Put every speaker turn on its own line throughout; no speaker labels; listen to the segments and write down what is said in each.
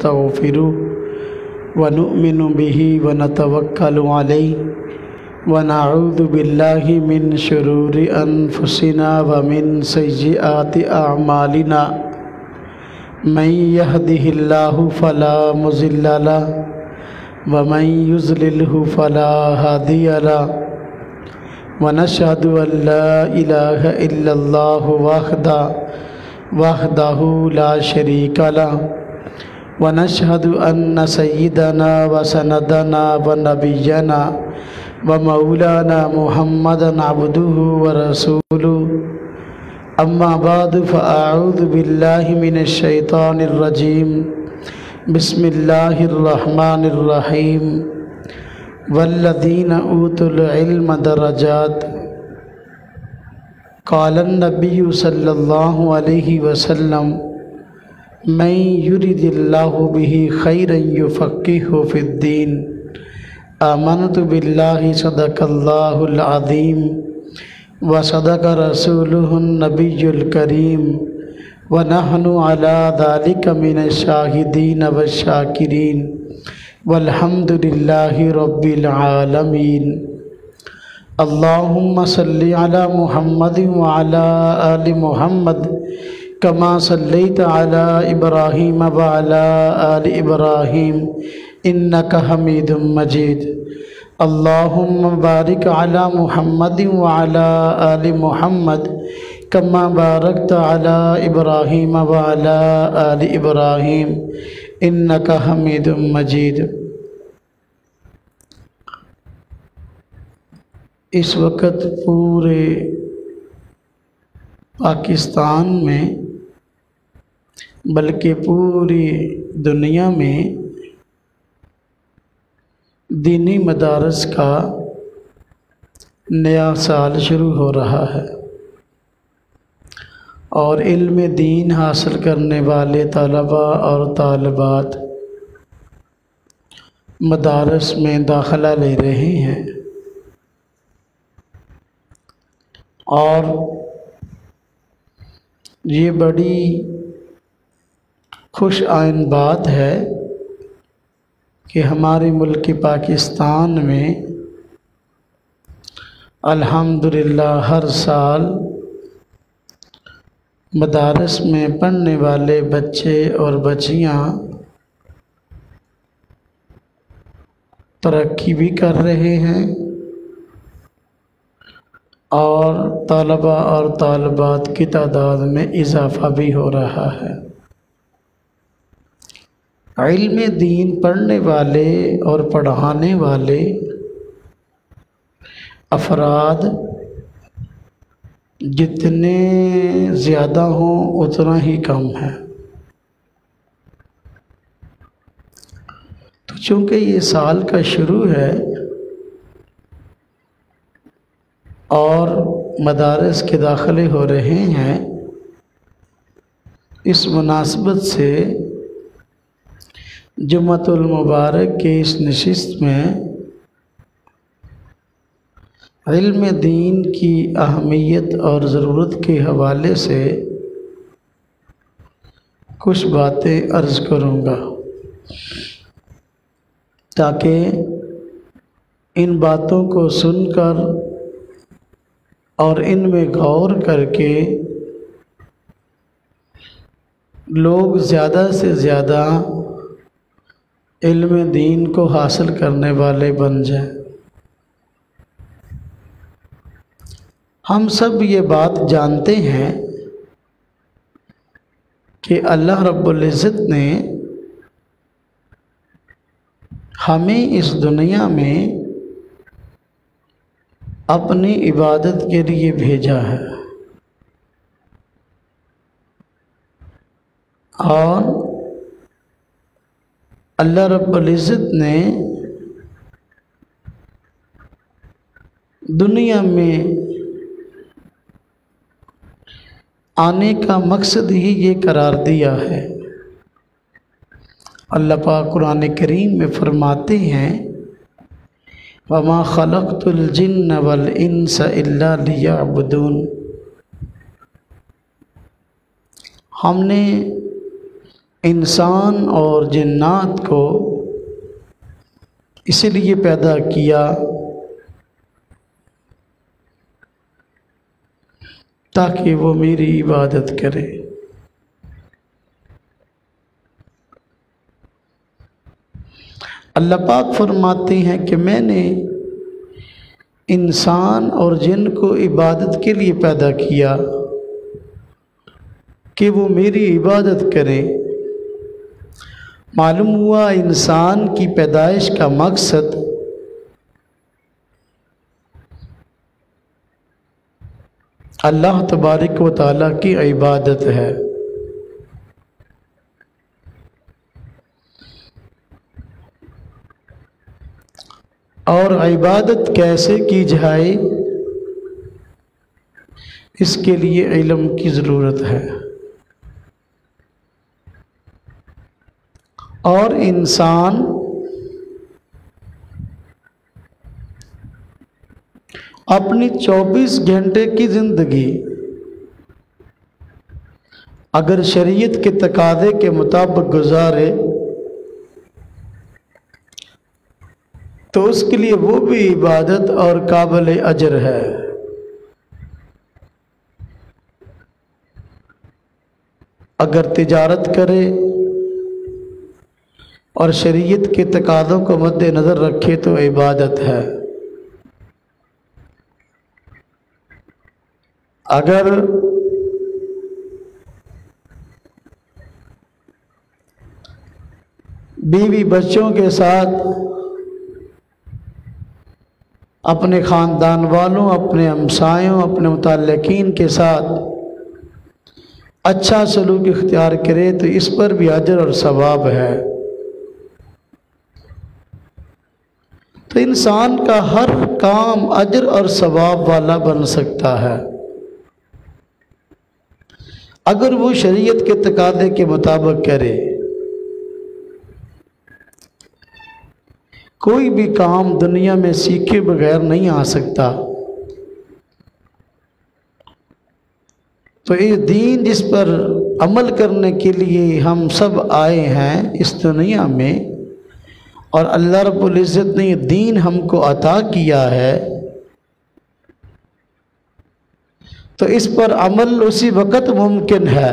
ونستغفره ونؤمن به ونتوكل عليه ونعوذ بالله من شرور أنفسنا ومن سيئات أعمالنا من يهده الله فلا مضل له ومن يضلله فلا هادي له ونشهد أن لا إله إلا الله وحده لا شريك له ونشهد أن سيدنا وسندنا ونبينا ومولانا محمدا عبده ورسوله أما بعد فأعوذ بالله من الشيطان الرجيم بسم الله الرحمن الرحيم والذين أوتوا العلم درجات قال النبي صلى الله عليه وسلم من يرد الله به خيرا يفقهه في الدين آمنت بالله صدق الله العظيم وصدق رسوله النبي الكريم ونحن على ذلك من الشاهدين والشاكرين والحمد لله رب العالمين اللهم صل على محمد وعلى آل محمد كما صليت على إبراهيم وعلى آل إبراهيم إنك حميد مجيد اللهم بارك على محمد وعلى آل محمد كما باركت على إبراهيم وعلى آل إبراهيم إنك حميد مجيد۔ اس وقت پورے پاکستان میں بلکہ پوری دنیا میں دینی مدارس کا نیا سال شروع ہو رہا ہے اور علم دین حاصل کرنے والے طلباء اور طالبات مدارس میں داخلہ لے رہے ہیں، اور یہ بڑی خوش آئند بات ہے کہ ہمارے ملک پاکستان میں الحمدللہ ہر سال مدارس میں پڑھنے والے بچے اور بچیاں ترقی بھی کر رہے ہیں اور طلباء اور طالبات کی تعداد میں اضافہ بھی ہو رہا ہے۔ علم دین پڑھنے والے اور پڑھانے والے افراد جتنے زیادہ ہوں اتنا ہی کم ہے، تو چونکہ یہ سال کا شروع ہے اور مدارس کے داخلے ہو رہے ہیں، اس مناسبت سے جمعۃ المبارک کے اس نشست میں علم دین کی اہمیت اور ضرورت کے حوالے سے کچھ باتیں عرض کروں گا تاکہ ان باتوں کو سن کر اور ان میں غور کر کے لوگ زیادہ سے زیادہ علم دین کو حاصل کرنے والے بن جائیں۔ ہم سب یہ بات جانتے ہیں کہ اللہ رب العزت نے ہمیں اس دنیا میں اپنی عبادت کے لیے بھیجا ہے، اور اللہ رب العزت نے دنیا میں آنے کا مقصد ہی یہ قرار دیا ہے۔ اللہ پاک قرآن کریم میں فرماتے ہیں وَمَا خَلَقْتُ الْجِنَّ وَالْإِنسَ إِلَّا لِيَعْبُدُونَ، ہم نے انسان اور جنات کو اس لیے پیدا کیا تاکہ وہ میری عبادت کرے۔ اللہ پاک فرماتے ہیں کہ میں نے انسان اور جن کو عبادت کے لیے پیدا کیا کہ وہ میری عبادت کریں۔ معلوم ہوا انسان کی پیدائش کا مقصد اللہ تبارک و تعالیٰ کی عبادت ہے۔ اور عبادت کیسے کی جائے اس کے لیے علم کی ضرورت ہے۔ اور انسان اپنی 24 گھنٹے کی زندگی اگر شریعت کے تقاضے کے مطابق گزارے تو اس کے لیے وہ بھی عبادت اور قابل اجر ہے۔ اگر تجارت کرے اور شریعت کے تقاضوں کو مد نظر رکھے تو عبادت ہے۔ اگر بیوی بچوں کے ساتھ اپنے خاندان والوں، اپنے ہمسایوں، اپنے متعلقین کے ساتھ اچھا سلوک اختیار کرے تو اس پر بھی اجر اور ثواب ہے۔ تو انسان کا ہر کام اجر اور ثواب والا بن سکتا ہے اگر وہ شریعت کے تقاضے کے مطابق کرے۔ کوئی بھی کام دنیا میں سیکھے بغیر نہیں آ سکتا۔ تو یہ دین جس پر عمل کرنے کے لیے ہم سب آئے ہیں اس دنیا میں، اور اللہ رب العزت نے یہ دین ہم کو عطا کیا ہے، تو اس پر عمل اسی وقت ممکن ہے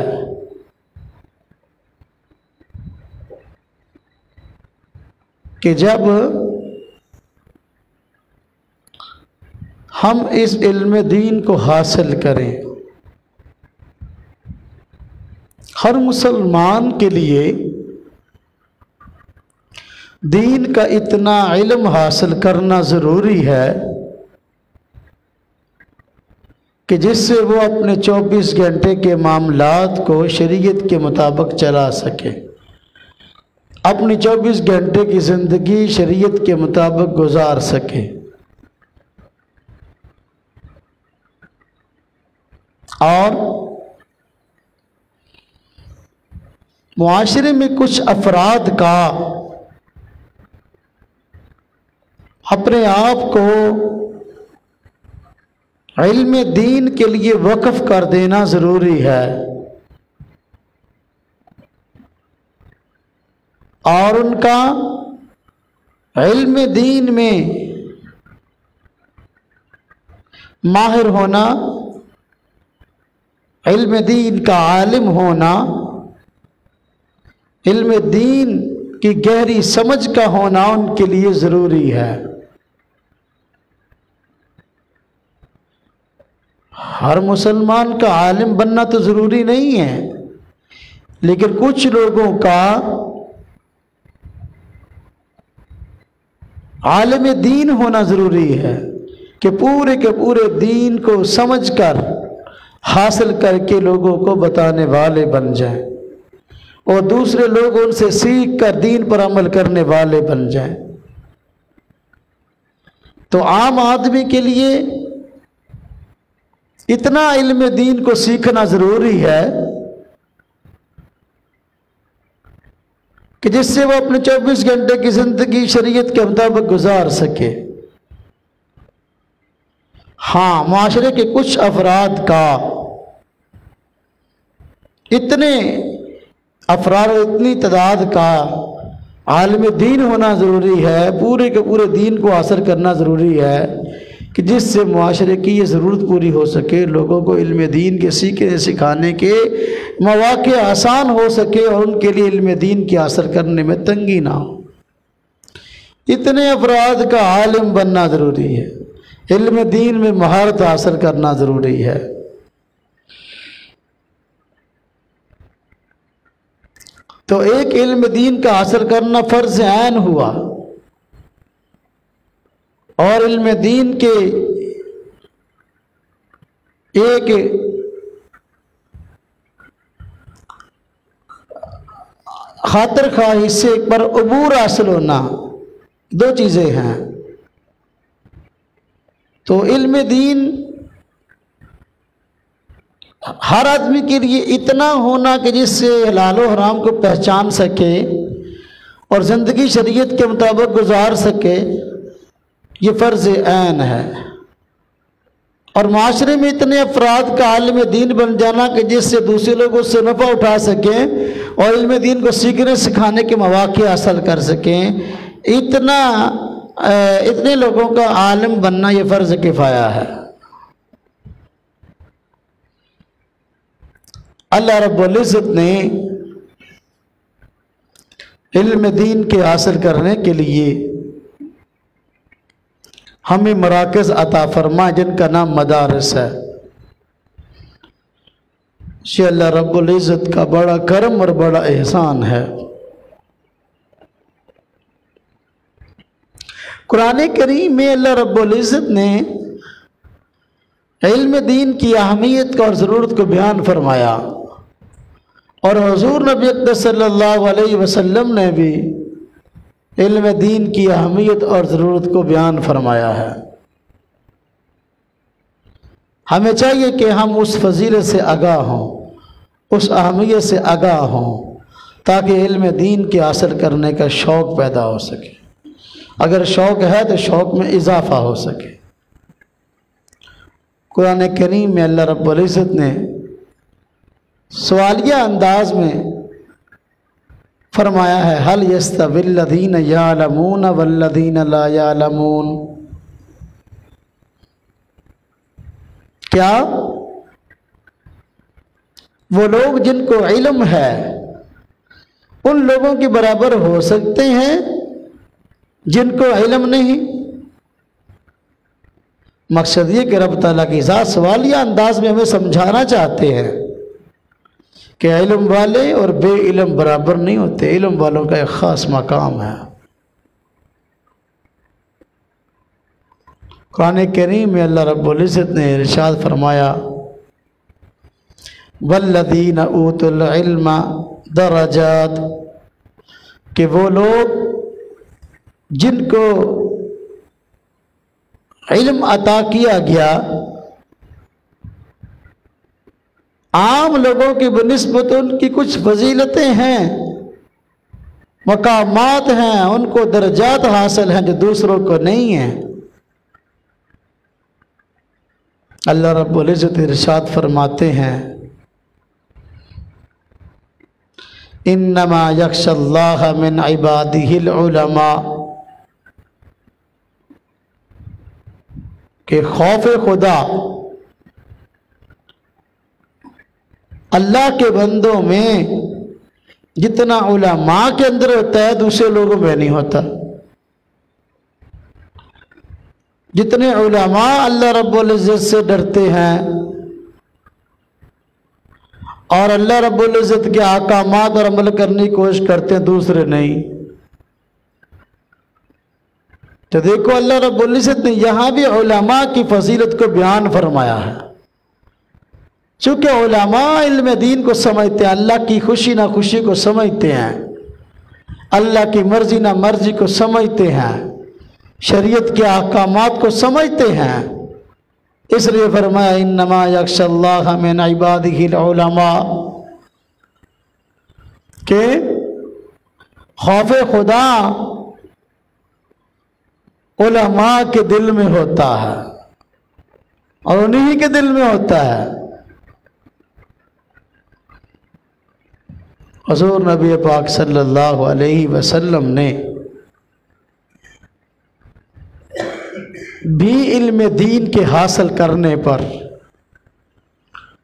کہ جب ہم اس علم دین کو حاصل کریں۔ ہر مسلمان کے لیے دین کا اتنا علم حاصل کرنا ضروری ہے کہ جس سے وہ اپنے 24 گھنٹے کے معاملات کو شریعت کے مطابق چلا سکے، اپنی 24 گھنٹے کی زندگی شریعت کے مطابق گزار سکے۔ اور معاشرے میں کچھ افراد کا اپنے آپ کو علم دین کے لیے وقف کر دینا ضروری ہے، اور ان کا علم دین میں ماہر ہونا، علم دین کا عالم ہونا، علم دین کی گہری سمجھ کا ہونا ان کے لیے ضروری ہے۔ ہر مسلمان کا عالم بننا تو ضروری نہیں ہے، لیکن کچھ لوگوں کا عالم دین ہونا ضروری ہے کہ پورے کے پورے دین کو سمجھ کر حاصل کر کے لوگوں کو بتانے والے بن جائیں، اور دوسرے لوگ ان سے سیکھ کر دین پر عمل کرنے والے بن جائیں۔ تو عام آدمی کے لیے اتنا علم دین کو سیکھنا ضروری ہے کہ جس سے وہ اپنے 24 گھنٹے کی زندگی شریعت کے مطابق گزار سکے۔ ہاں، معاشرے کے کچھ افراد کا اتنے افراد اتنی تعداد کا عالم دین ہونا ضروری ہے، پورے کے پورے دین کو حاصل کرنا ضروری ہے کہ جس سے معاشرے کی یہ ضرورت پوری ہو سکے، لوگوں کو علم دین کے سیکھنے سکھانے کے مواقع آسان ہو سکے اور ان کے لیے علم دین کی حاصل کرنے میں تنگی نہ ہو۔ اتنے افراد کا عالم بننا ضروری ہے، علم دین میں مہارت حاصل کرنا ضروری ہے۔ تو ایک علم دین کا حاصل کرنا فرض عین ہوا، اور علم دین کے ایک خاطر خواہ حصے پر عبور حاصل ہونا، دو چیزیں ہیں۔ تو علم دین ہر آدمی کے لیے اتنا ہونا کہ جس سے حلال و حرام کو پہچان سکے اور زندگی شریعت کے مطابق گزار سکے، یہ فرض عین ہے۔ اور معاشرے میں اتنے افراد کا عالم دین بن جانا کہ جس سے دوسرے لوگ اس سے نفع اٹھا سکیں اور علم دین کو سیکھنے سکھانے کے مواقع حاصل کر سکیں، اتنے لوگوں کا عالم بننا یہ فرض کفایہ ہے۔ اللہ رب العزت نے علم دین کے حاصل کرنے کے لیے ہمیں مراکز عطا فرمائے جن کا نام مدارس ہے۔ یہ اللہ رب العزت کا بڑا کرم اور بڑا احسان ہے۔ قرآن کریم میں اللہ رب العزت نے علم دین کی اہمیت اور ضرورت کو بیان فرمایا، اور حضور نبی اکرم صلی اللہ علیہ وسلم نے بھی علم دین کی اہمیت اور ضرورت کو بیان فرمایا ہے۔ ہمیں چاہیے کہ ہم اس فضیلت سے آگاہ ہوں، اس اہمیت سے آگاہ ہوں، تاکہ علم دین کے حاصل کرنے کا شوق پیدا ہو سکے۔ اگر شوق ہے تو شوق میں اضافہ ہو سکے۔ قرآن کریم میں اللہ رب العزت نے سوالیہ انداز میں فرمایا ہے، هل يستوي الذين يعلمون والذين لا يعلمون، کیا وہ لوگ جن کو علم ہے ان لوگوں کے برابر ہو سکتے ہیں جن کو علم نہیں؟ مقصد یہ کہ رب تعالیٰ کی ذات سوالیہ انداز میں ہمیں سمجھانا چاہتے ہیں کہ علم والے اور بے علم برابر نہیں ہوتے، علم والوں کا ایک خاص مقام ہے۔ قرآن کریم میں اللہ رب العزت نے ارشاد فرمایا، والذین اوتوا العلم درجات، کہ وہ لوگ جن کو علم عطا کیا گیا عام لوگوں کی بنسبت ان کی کچھ فضیلتیں ہیں، مقامات ہیں، ان کو درجات حاصل ہیں جو دوسروں کو نہیں ہیں۔ اللہ رب العزت ارشاد فرماتے ہیں، انما یخشی اللہ من عبادہ العلماء، کہ خوف خدا اللہ کے بندوں میں جتنا علماء کے اندر ہوتا ہے دوسرے لوگوں میں نہیں ہوتا۔ جتنے علماء اللہ رب العزت سے ڈرتے ہیں اور اللہ رب العزت کے احکامات اور عمل کرنے کی کوشش کرتے ہیں، دوسرے نہیں۔ تو دیکھو اللہ رب العزت نے یہاں بھی علماء کی فضیلت کو بیان فرمایا ہے، چونکہ علماء علم دین کو سمجھتے ہیں، اللہ کی خوشی نہ خوشی کو سمجھتے ہیں، اللہ کی مرضی نہ مرضی کو سمجھتے ہیں، شریعت کے احکامات کو سمجھتے ہیں، اس لیے فرمایا انما یخشی اللہ من عبادہ العلماء، کہ خوف خدا علماء کے دل میں ہوتا ہے اور انہی کے دل میں ہوتا ہے۔ حضور نبی پاک صلی اللہ علیہ وسلم نے بھی علم دین کے حاصل کرنے پر،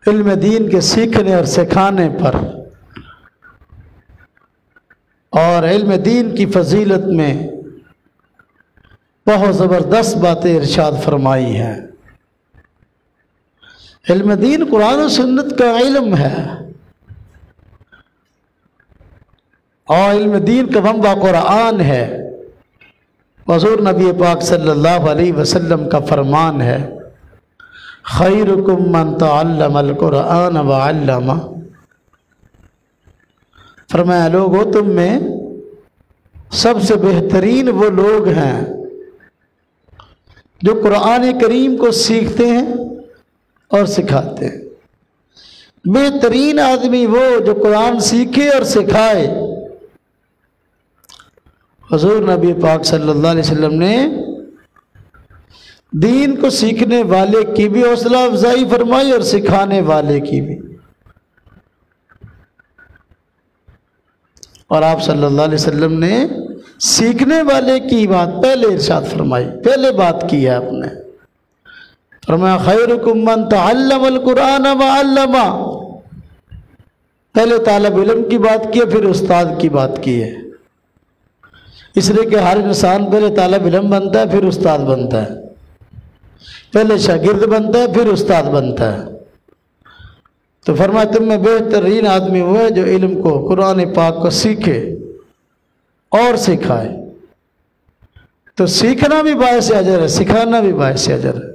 علم دین کے سیکھنے اور سکھانے پر اور علم دین کی فضیلت میں بہت زبردست باتیں ارشاد فرمائی ہیں۔ علم دین قرآن و سنت کا علم ہے، اور علم دین کا منبع قرآن ہے۔ حضور نبی پاک صلی اللہ علیہ وسلم کا فرمان ہے، خیرکم من تعلم القرآن وعلمہ، فرمایا لوگو تم میں سب سے بہترین وہ لوگ ہیں جو قرآن کریم کو سیکھتے ہیں اور سکھاتے ہیں۔ بہترین آدمی وہ جو قرآن سیکھے اور سکھائے۔ حضور نبی پاک صلی اللہ علیہ وسلم نے دین کو سیکھنے والے کی بھی حوصلہ افزائی فرمائی اور سکھانے والے کی بھی۔ اور آپ صلی اللہ علیہ وسلم نے سیکھنے والے کی بات پہلے ارشاد فرمائی، پہلے بات کی ہے آپ نے، فرمایا خیرکم من تعلم القرآن وعلمہ، پہلے طالب علم کی بات کی ہے، پھر استاد کی بات کی ہے۔ اس لیے کہ ہر انسان پہلے طالب علم بنتا ہے پھر استاد بنتا ہے، پہلے شاگرد بنتا ہے پھر استاد بنتا ہے۔ تو فرمایا تم میں بہترین آدمی وہ ہے جو علم کو، قرآن پاک کو سیکھے اور سکھائے۔ تو سیکھنا بھی باعث اجر ہے، سکھانا بھی باعث اجر ہے۔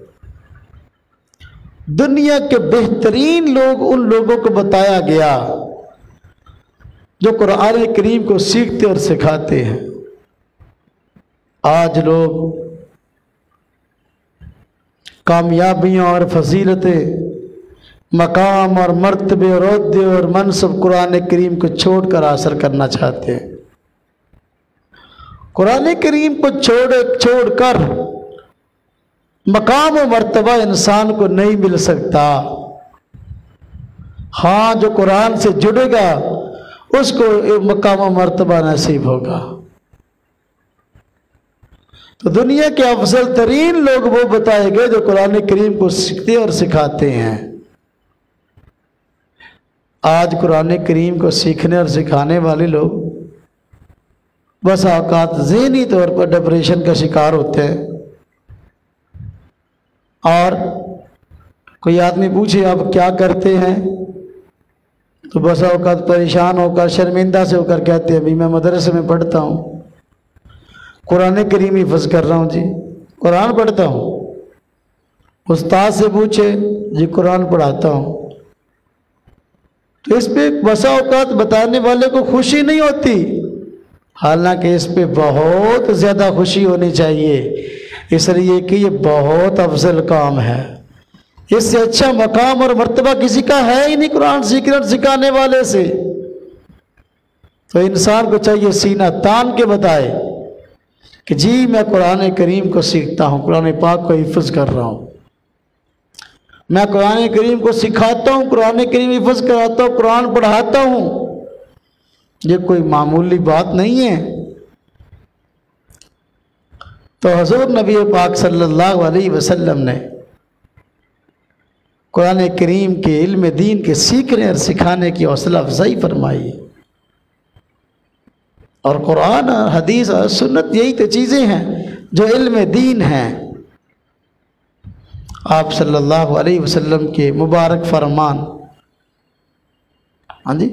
دنیا کے بہترین لوگ ان لوگوں کو بتایا گیا جو قرآن کریم کو سیکھتے اور سکھاتے ہیں۔ آج لوگ کامیابیاں اور فضیلتیں، مقام اور مرتبے اور عہدے اور منصب قرآن کریم کو چھوڑ کر حاصل کرنا چاہتے ہیں۔ قرآن کریم کو چھوڑ کر مقام و مرتبہ انسان کو نہیں مل سکتا۔ ہاں جو قرآن سے جڑے گا اس کو مقام و مرتبہ نصیب ہوگا۔ تو دنیا کے افضل ترین لوگ وہ بتائے گئے جو قرآن کریم کو سیکھتے اور سکھاتے ہیں۔ آج قرآن کریم کو سیکھنے اور سکھانے والے لوگ بس اوقات ذہنی طور پر ڈپریشن کا شکار ہوتے ہیں، اور کوئی آدمی پوچھے آپ کیا کرتے ہیں تو بس اوقات پریشان ہو کر، شرمندہ سے ہو کر کہتے ہیں ابھی میں مدرسے میں پڑھتا ہوں، قرآن کریم حفظ کر رہا ہوں، جی قرآن پڑھتا ہوں۔ استاد سے پوچھے جی قرآن پڑھاتا ہوں۔ تو اس پہ بسا اوقات بتانے والے کو خوشی نہیں ہوتی، حالانکہ اس پہ بہت زیادہ خوشی ہونی چاہیے، اس لیے کہ یہ بہت افضل کام ہے۔ اس سے اچھا مقام اور مرتبہ کسی کا ہے ہی نہیں قرآن سیکھنے اور سکھانے والے سے۔ تو انسان کو چاہیے سینہ تان کے بتائے کہ جی میں قرآن کریم کو سیکھتا ہوں، قرآن پاک کو حفظ کر رہا ہوں، میں قرآن کریم کو سکھاتا ہوں، قرآن کریم حفظ کراتا ہوں، قرآن پڑھاتا ہوں۔ یہ کوئی معمولی بات نہیں ہے۔ تو حضور نبی پاک صلی اللہ علیہ وسلم نے قرآن کریم کے علم دین کے سیکھنے اور سکھانے کی حوصلہ افزائی فرمائی۔ اور قرآن حدیث اور سنت یہی تو چیزیں ہیں جو علم دین ہیں۔ آپ صلی اللہ علیہ وسلم کے مبارک فرمان، ہاں جی،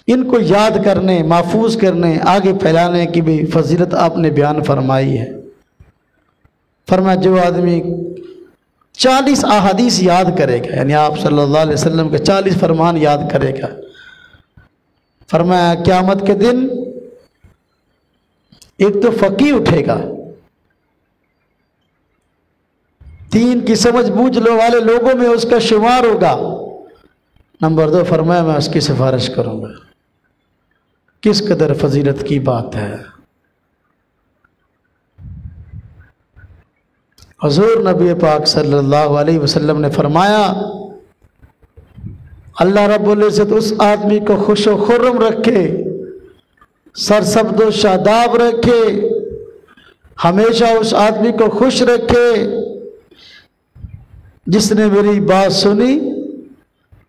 ان کو یاد کرنے، محفوظ کرنے، آگے پھیلانے کی بھی فضیلت آپ نے بیان فرمائی ہے۔ فرمایا جو آدمی 40 احادیث یاد کرے گا، یعنی آپ صلی اللہ علیہ وسلم کے 40 فرمان یاد کرے گا، فرمایا قیامت کے دن ایک تو فقیہ اٹھے گا، دین کی سمجھ بوجھ والے لوگوں میں اس کا شمار ہوگا۔ نمبر 2 فرمایا میں اس کی سفارش کروں گا۔ کس قدر فضیلت کی بات ہے۔ حضور نبی پاک صلی اللہ علیہ وسلم نے فرمایا اللہ رب العزت اس آدمی کو خوش و خرم رکھے، سرسبز و شاداب رکھے، ہمیشہ اس آدمی کو خوش رکھے جس نے میری بات سنی،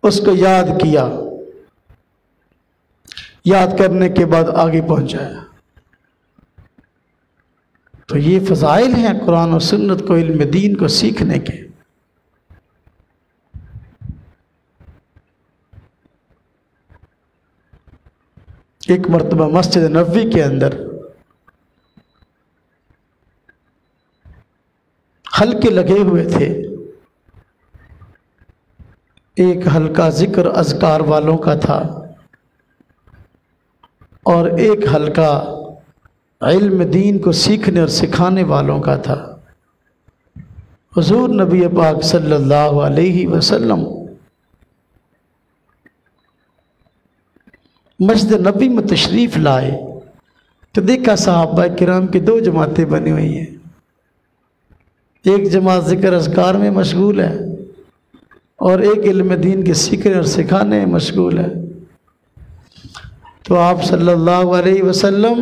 اس کو یاد کیا، یاد کرنے کے بعد آگے پہنچایا۔ تو یہ فضائل ہیں قرآن و سنت کو علم دین کو سیکھنے کے۔ ایک مرتبہ مسجد نبوی کے اندر حلقے لگے ہوئے تھے، ایک حلقہ ذکر اذکار والوں کا تھا اور ایک حلقہ علم دین کو سیکھنے اور سکھانے والوں کا تھا۔ حضور نبی پاک صلی اللہ علیہ وسلم مسجد نبی میں تشریف لائے تو دیکھا صحابہ کرام کی دو جماعتیں بنی ہوئی ہیں، ایک جماعت ذکر اذکار میں مشغول ہے اور ایک علم دین کے سیکھنے اور سکھانے میں مشغول ہے۔ تو آپ صلی اللہ علیہ وسلم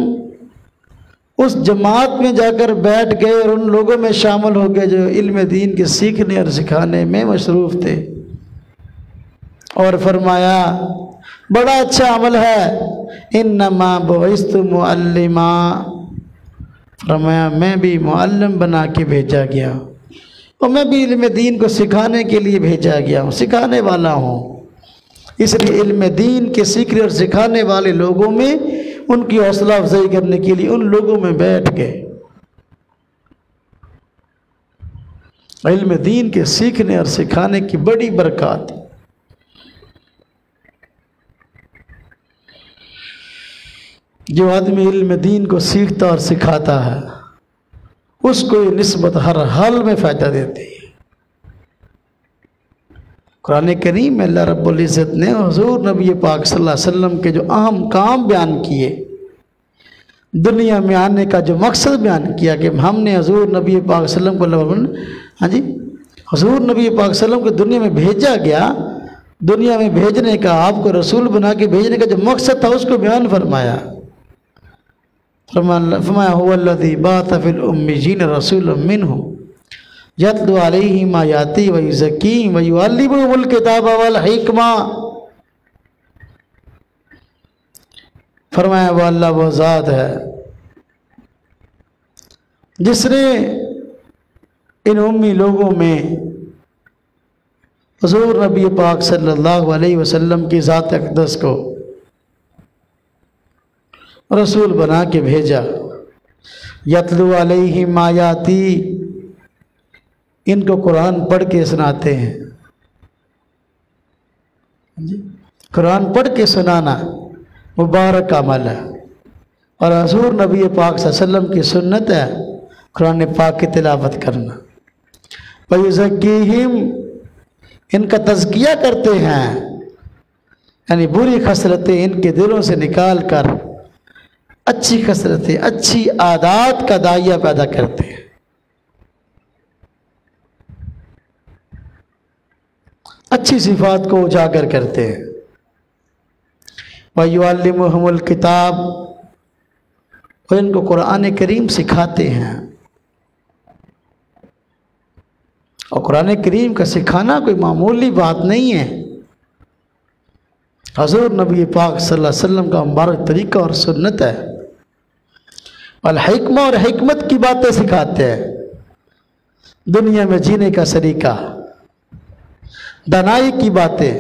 اس جماعت میں جا کر بیٹھ گئے اور ان لوگوں میں شامل ہو گئے جو علم دین کے سیکھنے اور سکھانے میں مصروف تھے، اور فرمایا بڑا اچھا عمل ہے، انما بعثت معلما، فرمایا میں بھی معلم بنا کے بھیجا گیا اور میں بھی علم دین کو سکھانے کے لیے بھیجا گیا ہوں، سکھانے والا ہوں۔ اس لیے علم دین کے سیکھنے اور سکھانے والے لوگوں میں ان کی حوصلہ افزائی کرنے کے لیے ان لوگوں میں بیٹھ گئے۔ علم دین کے سیکھنے اور سکھانے کی بڑی برکات۔ جو آدمی علم دین کو سیکھتا اور سکھاتا ہے اس کو یہ نسبت ہر حال میں فائدہ دیتی ہے۔ قرآن کریم میں اللہ رب العزت نے حضور نبی پاک صلی اللہ علیہ وسلم کے جو اہم کام بیان کیے، دنیا میں آنے کا جو مقصد بیان کیا کہ ہم نے حضور نبی پاک صلی اللہ علیہ وسلم حضور نبی پاک صلی اللہ علیہ وسلم کو دنیا میں بھیجا گیا، دنیا میں بھیجنے کا، آپ کو رسول بنا کے بھیجنے کا جو مقصد تھا اس کو بیان فرمایا۔ فرمایا هو الذي بعث في الأميين رسولا منهم يتلو عليهم آياته ويزكيهم ويعلمهم الكتاب والحکمہ۔ فرمایا وہ اللہ وہ ذات ہے جس نے ان امی لوگوں میں حضور نبی پاک صلی اللہ علیہ وسلم کی ذات اقدس کو رسول بنا کے بھیجا۔ یتلو علیہم آیاتی، ان کو قرآن پڑھ کے سناتے ہیں۔ قرآن پڑھ کے سنانا مبارک عمل ہے، اور حضور نبی پاک صلی اللہ علیہ وسلم کی سنت ہے قرآن پاک کی تلاوت کرنا۔ وَيُزَكِّيهِمْ، ان کا تزکیہ کرتے ہیں، یعنی بری خصلتیں ان کے دلوں سے نکال کر اچھی خصلتیں، اچھی عادات کا داعیہ پیدا کرتے ہیں۔ اچھی صفات کو اجاگر کرتے ہیں۔ وَيُعَلِّمُهُمُ الْكِتَابَ، اور ان کو قرآن کریم سکھاتے ہیں۔ اور قرآن کریم کا سکھانا کوئی معمولی بات نہیں ہے، حضور نبی پاک صلی اللہ علیہ وسلم کا مبارک طریقہ اور سنت ہے۔ الحکمہ، اور حکمت کی باتیں سکھاتے ہیں، دنیا میں جینے کا سلیقہ، دانائی کی باتیں،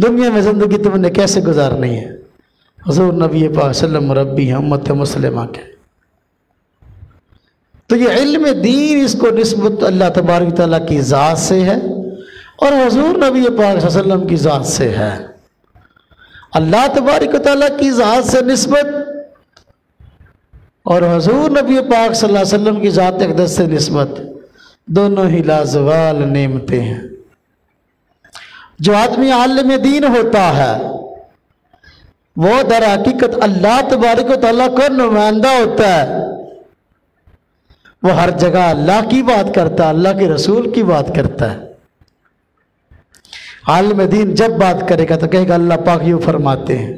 دنیا میں زندگی تم نے کیسے گزارنی ہے۔ حضور نبی پاک صلی اللہ علیہ وسلم مربی ہیں امت مسلمہ کے۔ تو یہ علم دین، اس کو نسبت اللہ تبارک تعالیٰ کی ذات سے ہے اور حضور نبی پاک صلی اللہ علیہ وسلم کی ذات سے ہے۔ اللہ تبارک تعالیٰ کی ذات سے نسبت اور حضور نبی پاک صلی اللہ علیہ وسلم کی ذات اقدس سے نسبت، دونوں ہی لازوال نعمتیں ہیں۔ جو آدمی عالم دین ہوتا ہے وہ در حقیقت اللہ تبارک و تعالیٰ کا نمائندہ ہوتا ہے، وہ ہر جگہ اللہ کی بات کرتا ہے، اللہ کے رسول کی بات کرتا ہے۔ عالم دین جب بات کرے گا تو کہے گا اللہ پاک یوں فرماتے ہیں،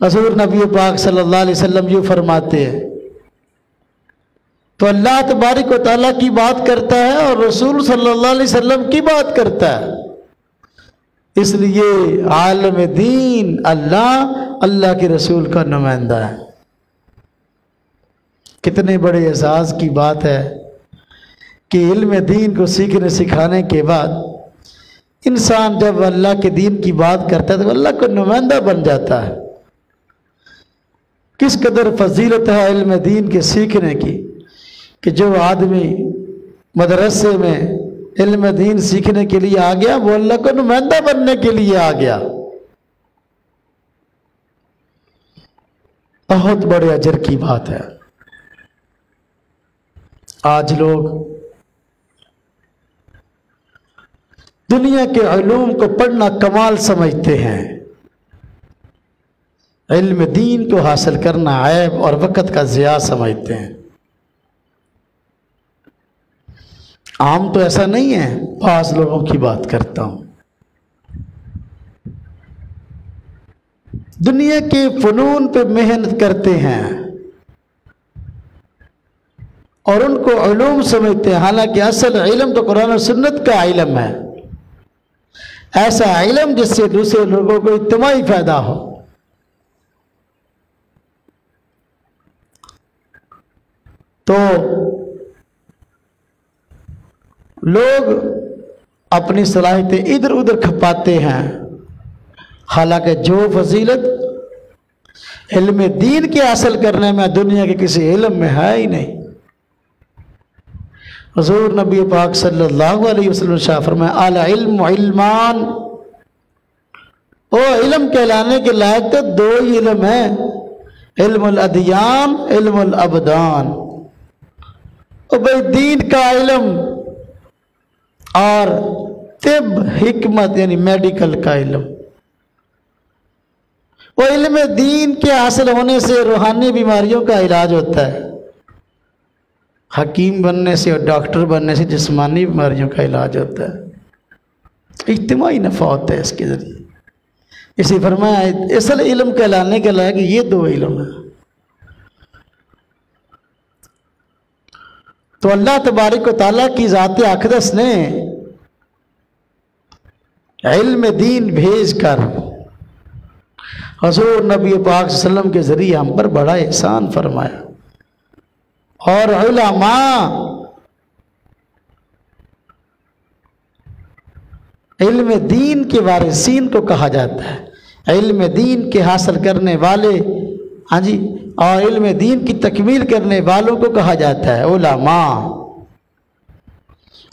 حضور نبی پاک صلی اللہ علیہ وسلم یوں فرماتے ہیں۔ تو اللہ تبارک و تعالیٰ کی بات کرتا ہے اور رسول صلی اللہ علیہ وسلم کی بات کرتا ہے، اس لیے عالم دین اللہ کے رسول کا نمائندہ ہے۔ کتنے بڑے اعزاز کی بات ہے کہ علم دین کو سیکھنے سکھانے کے بعد انسان جب اللہ کے دین کی بات کرتا ہے تو اللہ کا نمائندہ بن جاتا ہے۔ کس قدر فضیلت ہے علم دین کے سیکھنے کی کہ جو آدمی مدرسے میں علم دین سیکھنے کے لیے آ گیا وہ اللہ کا نمائندہ بننے کے لیے آ گیا۔ بہت بڑے اجر کی بات ہے۔ آج لوگ دنیا کے علوم کو پڑھنا کمال سمجھتے ہیں، علم دین کو حاصل کرنا عیب اور وقت کا ضیاع سمجھتے ہیں۔ عام تو ایسا نہیں ہے، بعض لوگوں کی بات کرتا ہوں۔ دنیا کے فنون پہ محنت کرتے ہیں اور ان کو علوم سمجھتے ہیں، حالانکہ اصل علم تو قرآن و سنت کا علم ہے، ایسا علم جس سے دوسرے لوگوں کو اجتماعی فائدہ ہو۔ تو لوگ اپنی صلاحیتیں ادھر ادھر کھپاتے ہیں، حالانکہ جو فضیلت علم دین کے حاصل کرنے میں دنیا کے کسی علم میں ہے ہی نہیں۔ حضور نبی پاک صلی اللہ علیہ وسلم شاہ فرمایا العلم علمان، وہ علم کہلانے کے لائق تو دو ہی علم ہیں، علم الادیان، علم الابدان۔ بھائی دین کا علم اور طب حکمت یعنی میڈیکل کا علم، وہ علم دین کے حاصل ہونے سے روحانی بیماریوں کا علاج ہوتا ہے، حکیم بننے سے اور ڈاکٹر بننے سے جسمانی بیماریوں کا علاج ہوتا ہے، اجتماعی نفع ہوتا ہے اس کے ذریعے۔ اسی فرمایا اصل علم کہلانے کے لائق یہ دو علم ہیں۔ تو اللہ تبارک و تعالیٰ کی ذات اقدس نے علم دین بھیج کر حضور نبی پاک صلی اللہ علیہ وسلم کے ذریعے ہم پر بڑا احسان فرمایا، اور علماء علم دین کے وارثین کو کہا جاتا ہے، علم دین کے حاصل کرنے والے، ہاں جی، اور علم دین کی تکمیل کرنے والوں کو کہا جاتا ہے علماء،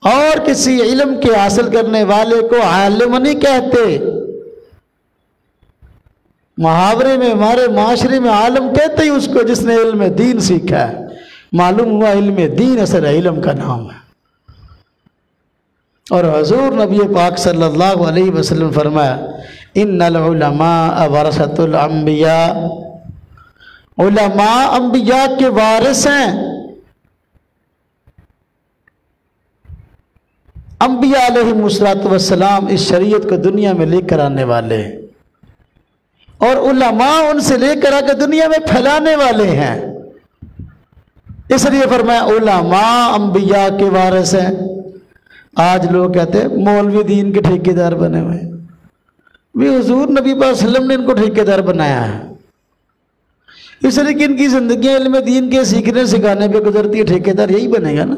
اور کسی علم کے حاصل کرنے والے کو عالم نہیں کہتے۔ محاورے میں ہمارے معاشرے میں عالم کہتے ہی اس کو جس نے علم دین سیکھا ہے، معلوم ہوا علم دین اصل علم کا نام ہے۔ اور حضور نبی پاک صلی اللہ علیہ وسلم فرمایا ان العلماء ورثۃ الانبیاء، علماء انبیاء کے وارث ہیں، انبیاء علیہم السلام اس شریعت کو دنیا میں لے کر آنے والے ہیں، اور علماء ان سے لے کر آ کے دنیا میں پھیلانے والے ہیں۔ اس لیے فرمایا علماء انبیاء کے وارث ہیں۔ آج لوگ کہتے ہیں مولوی دین کے ٹھیکیدار بنے ہوئے ہیں، بھی حضور نبی پاک صلی اللہ علیہ وسلم نے ان کو ٹھیکیدار بنایا ہے، اس لیے کہ ان کی زندگی علم دین کے سیکھنے سکھانے پہ گزرتی ہے، ٹھیکیدار یہی بنے گا نا۔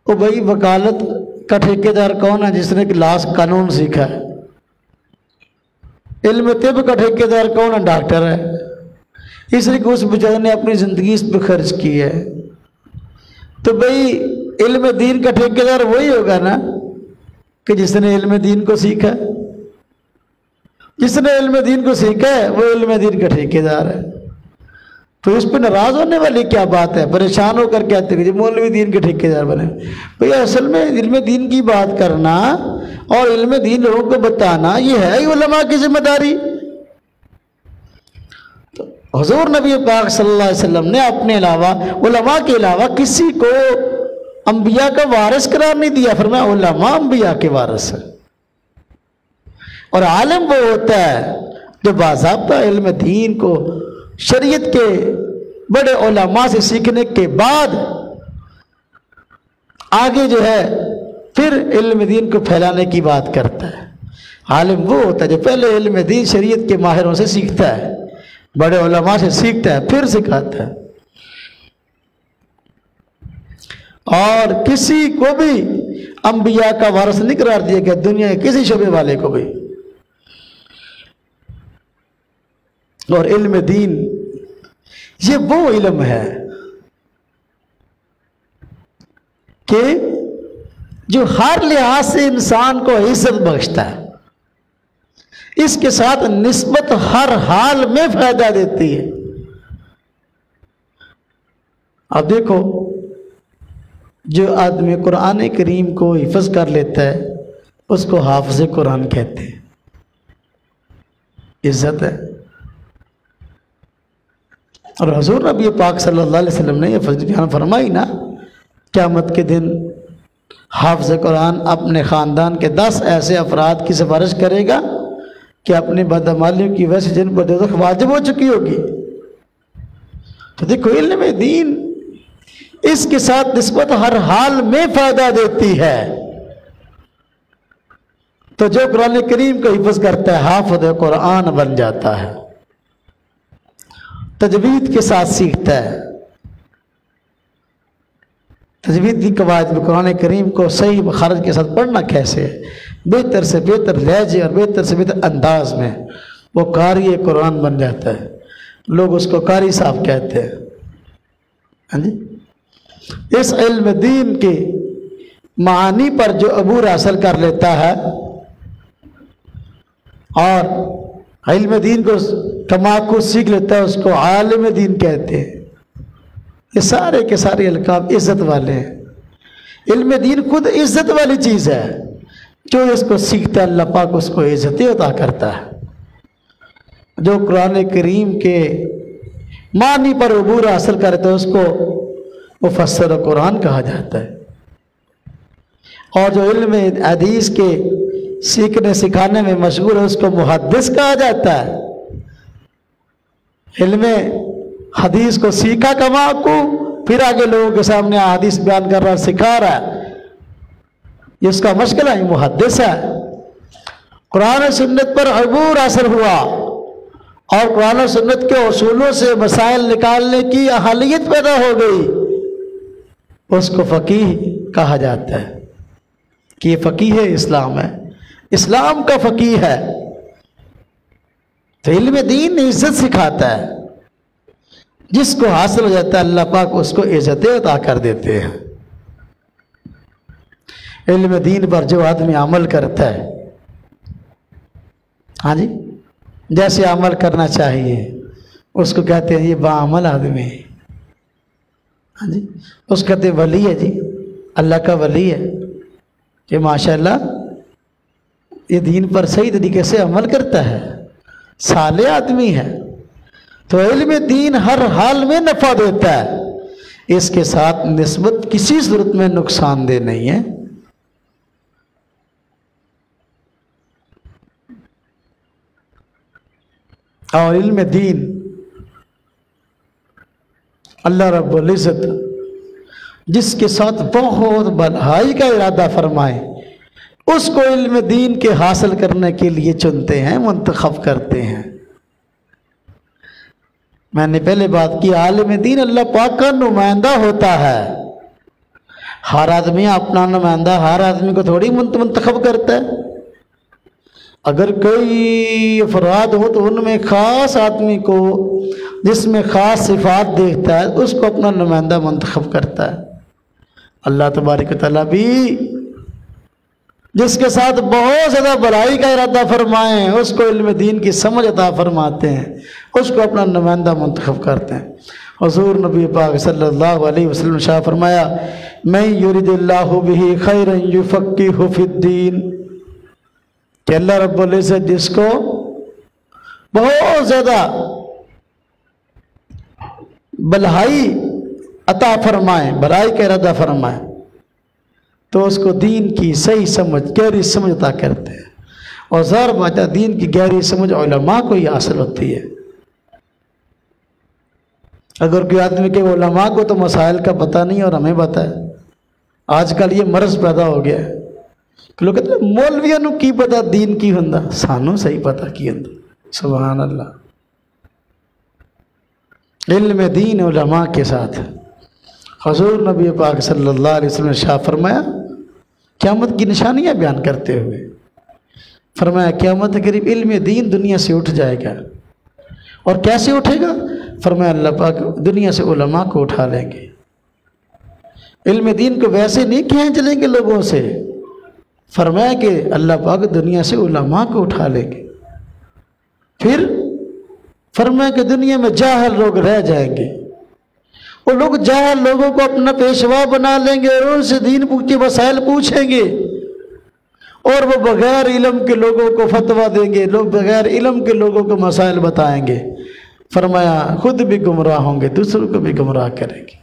وہ بھائی وکالت کا ٹھیکیدار کون ہے؟ جس نے لاس قانون سیکھا ہے۔ علم طب کا ٹھیکیدار کون ہے؟ ڈاکٹر ہے، اس لیے کہ اس بیچارے نے اپنی زندگی اس پہ خرچ کی ہے۔ تو بھائی علم دین کا ٹھیکیدار وہی ہوگا نا کہ جس نے علم دین کو سیکھا، جس نے علم دین کو سیکھا ہے وہ علم دین کا ٹھیکیدار ہے۔ تو اس پہ ناراض ہونے والی کیا بات ہے؟ پریشان ہو کر کہتے ہیں کہ مولوی دین کے ٹھیکیدار بنے۔ بھئی اصل میں علم دین کی بات کرنا اور علم دین لوگوں کو بتانا یہ ہے ہی علماء کی ذمہ داری۔ تو حضور نبی پاک صلی اللہ علیہ وسلم نے اپنے علاوہ علماء کے علاوہ کسی کو انبیاء کا وارث قرار نہیں دیا، فرمایا علماء انبیاء کے وارث ہیں۔ اور عالم وہ ہوتا ہے جو باضابطہ علم دین کو شریعت کے بڑے علماء سے سیکھنے کے بعد آگے جو ہے پھر علم دین کو پھیلانے کی بات کرتا ہے۔ عالم وہ ہوتا ہے جو پہلے علم دین شریعت کے ماہروں سے سیکھتا ہے، بڑے علماء سے سیکھتا ہے، پھر سکھاتا ہے۔ اور کسی کو بھی انبیاء کا وارث نہیں قرار دیا گیا، دنیا کے کسی شعبے والے کو بھی۔ اور علم دین یہ وہ علم ہے کہ جو ہر لحاظ سے انسان کو عزت بخشتا ہے، اس کے ساتھ نسبت ہر حال میں فائدہ دیتی ہے۔ اب دیکھو، جو آدمی قرآن کریم کو حفظ کر لیتا ہے اس کو حافظ قرآن کہتے ہیں، عزت ہے۔ اور حضور نبی پاک صلی اللہ علیہ وسلم نے یہ بیان فرمائی نا، قیامت کے دن حافظ قرآن اپنے خاندان کے 10 ایسے افراد کی سفارش کرے گا کہ اپنی بدعمالیوں کی وجہ سے جن پر دوزخ واجب ہو چکی ہوگی۔ تو دیکھو، علم دین اس کے ساتھ نسبت ہر حال میں فائدہ دیتی ہے۔ تو جو قرآن کریم کو حفظ کرتا ہے حافظ قرآن بن جاتا ہے، تجوید کے ساتھ سیکھتا ہے، تجوید کی قواعد میں قرآن کریم کو صحیح مخارج کے ساتھ پڑھنا کیسے ہے، بہتر سے بہتر لہجے اور بہتر سے بہتر انداز میں، وہ قاری قرآن بن جاتا ہے۔ لوگ اس کو قاری صاحب کہتے ہیں۔ ہاں جی، اس علم دین کے معانی پر جو عبور حاصل کر لیتا ہے اور علم دین کو تماکو سیکھ لیتا ہے، اس کو عالم دین کہتے ہیں۔ یہ سارے کے سارے القاب عزت والے ہیں۔ علم دین خود عزت والی چیز ہے، جو اس کو سیکھتا ہے اللہ پاک اس کو عزت عطا کرتا ہے۔ جو قرآن کریم کے معنی پر عبور حاصل کرتا ہے اس کو مفسر قرآن کہا جاتا ہے، اور جو علم حدیث کے سیکھنے سکھانے میں مشغول ہے اس کو محدث کہا جاتا ہے۔ علم حدیث کو سیکھا کما کو پھر آگے لوگوں کے سامنے حدیث بیان کر رہا سکھا رہا ہے، یہ اس کا مشغلہ ہے، محدث ہے۔ قرآن سنت پر عبور حاصل ہوا اور قرآن و سنت کے اصولوں سے مسائل نکالنے کی اہلیت پیدا ہو گئی، اس کو فقیہ کہا جاتا ہے کہ یہ فقیہ اسلام ہے، اسلام کا فقیہ ہے۔ تو علم دین عزت سکھاتا ہے، جس کو حاصل ہو جاتا ہے اللہ پاک اس کو عزت عطا کر دیتے ہیں۔ علم دین پر جو آدمی عمل کرتا ہے، ہاں جی، جیسے عمل کرنا چاہیے اس کو کہتے ہیں یہ باعمل آدمی ہے۔ ہاں جی، اس کو کہتے ہیں ولی ہے، جی اللہ کا ولی ہے، کہ ماشاءاللہ یہ دین پر صحیح طریقے سے عمل کرتا ہے، صالح آدمی ہے۔ تو علم دین ہر حال میں نفع دیتا ہے، اس کے ساتھ نسبت کسی صورت میں نقصان دہ نہیں ہے۔ اور علم دین اللہ رب العزت جس کے ساتھ بہت بھلائی کا ارادہ فرمائے اس کو علم دین کے حاصل کرنے کے لیے چنتے ہیں، منتخب کرتے ہیں۔ میں نے پہلے بات کی، عالم دین اللہ پاک کا نمائندہ ہوتا ہے۔ ہر آدمی اپنا نمائندہ ہر آدمی کو تھوڑی منتخب کرتا ہے۔ اگر کئی افراد ہو تو ان میں خاص آدمی کو جس میں خاص صفات دیکھتا ہے اس کو اپنا نمائندہ منتخب کرتا ہے۔ اللہ تبارک و تعالیٰ بھی جس کے ساتھ بہت زیادہ بھلائی کا ارادہ فرمائیں اس کو علم دین کی سمجھ عطا فرماتے ہیں، اس کو اپنا نمائندہ منتخب کرتے ہیں۔ حضور نبی پاک صلی اللہ علیہ وسلم شاہ فرمایا، من یرید اللہ بہ خیرا یفقہہ فی الدین، کہ اللہ رب العزت جس کو بہت زیادہ بھلائی عطا فرمائے، بھلائی کا ارادہ فرمائے، تو اس کو دین کی صحیح سمجھ، گہری سمجھ عطا کرتے ہیں۔ اور ظاہر بات ہے دین کی گہری سمجھ علماء کو ہی حاصل ہوتی ہے۔ اگر کوئی آدمی کہ علماء کو تو مسائل کا پتہ نہیں اور ہمیں پتہ ہے، آج کل یہ مرض پیدا ہو گیا ہے کہ لوگ کہتے ہیں مولویوں نو کی پتہ دین کی ہوندا، سانوں صحیح پتہ کی ہوندا۔ سبحان اللہ۔ علم دین علماء کے ساتھ حضور نبی پاک صلی اللہ علیہ وسلم نے ارشاد فرمایا، قیامت کی نشانیاں بیان کرتے ہوئے فرمایا قیامت کے قریب علم دین دنیا سے اٹھ جائے گا۔ اور کیسے اٹھے گا؟ فرمایا اللہ پاک دنیا سے علماء کو اٹھا لیں گے۔ علم دین کو ویسے نہیں کھینچ لیں گے لوگوں سے، فرمایا کہ اللہ پاک دنیا سے علماء کو اٹھا لیں گے۔ پھر فرمایا کہ دنیا میں جاہل لوگ رہ جائیں گے، وہ لوگ جاہل لوگوں کو اپنا پیشوا بنا لیں گے اور ان سے دین کے مسائل پوچھیں گے، اور وہ بغیر علم کے لوگوں کو فتویٰ دیں گے، لوگ بغیر علم کے لوگوں کو مسائل بتائیں گے۔ فرمایا خود بھی گمراہ ہوں گے، دوسروں کو بھی گمراہ کریں گے۔